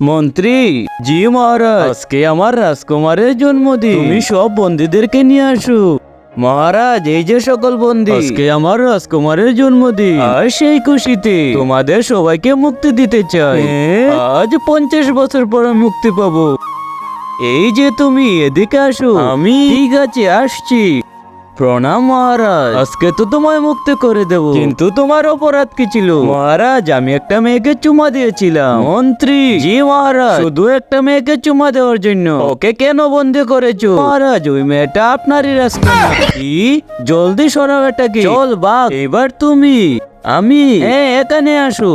মন্ত্রী, জি মহারাজ, আজকে আমার রাজকুমারের জন্মদিন, তুমি সব বন্দীদেরকে নিয়ে আসো। মহারাজ, এই যে সকল বন্দী, আজকে আমার রাজকুমারের জন্মদিন, আর সেই খুশিতে তোমাদের সবাইকে মুক্তি দিতে চাই। আজ 50 বছর পরে মুক্তি পাবো। এই যে তুমি এদিকে আসো। আমি ঠিক আছে, আসছি। প্রণাম মহারাজ, আজকে তো তোমায় মুক্তি করে দেব, কিন্তু তোমার অপরাধ কি ছিল? মহারাজ, আমি একটা মেয়েকে চুমা দিয়েছিলাম। মন্ত্রী, জি মহারাজ, শুধু একটা মেয়েকে চুমা দেওয়ার জন্য ওকে কেন বন্দি করেছো? মহারাজ, ওই মেয়েটা আপনারই রাজকুমার। কি? জলদি সরাও এটাকে। চল বাঘ, এবার তুমি। আমি, হ্যাঁ, এখানে আসো।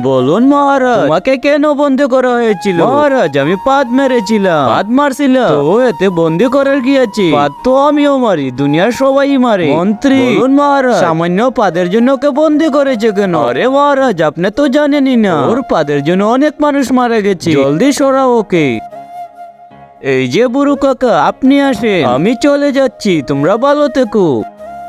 বলুন মহারাজ, তোমাকে কেন বন্দি করা হয়েছিল? মহারাজ, আমি পাদ মেরেছিলাম। পাদ মারছিলাম তো এতে বন্দি করার কি আছে? পাদ তো আমিও মারি, দুনিয়ার সবাই মারে। মন্ত্রী, বলুন মহারাজ, সামান্য পাদের জন্য ওকে বন্দি করেছে কেন? আরে মহারাজ, আপনি তো জানেনই না, ওর পাদের জন্য অনেক মানুষ মারা গেছে। জলদি সরাও ওকে। এই যে বুড়ো কাকা, আপনি আসেন, আমি চলে যাচ্ছি, তোমরা ভালো থেকো।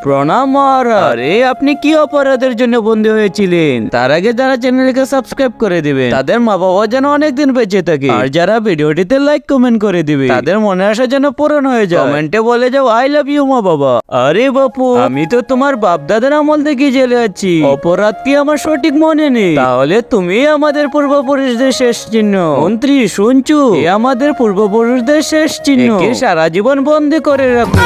প্রণাম মহারাজ। আরে, আপনি কি অপরাধের জন্য বন্দী হয়েছিলেন? তার আগে যারা চ্যানেলকে সাবস্ক্রাইব করে দিবে, তাদের মা বাবা যেন অনেকদিন বেঁচে থাকে, আর যারা ভিডিওটিতে লাইক কমেন্ট করে দিবে, তাদের মনে আসা যেন পূরণ হয়ে যায়। কমেন্টে বলে যাও আই লাভ ইউ মা বাবা। আরে বাপু, আমি তো তোমার বাপ দাদার আমল থেকে জেলে আছি, অপরাধ কি আমার সঠিক মনে নেই? তাহলে তুমি আমাদের পূর্বপুরুষদের শেষ চিহ্ন। মন্ত্রী, শুনছু? এ আমাদের পূর্বপুরুষদের শেষ চিহ্ন, একে সারা জীবন বন্দী করে রাখো।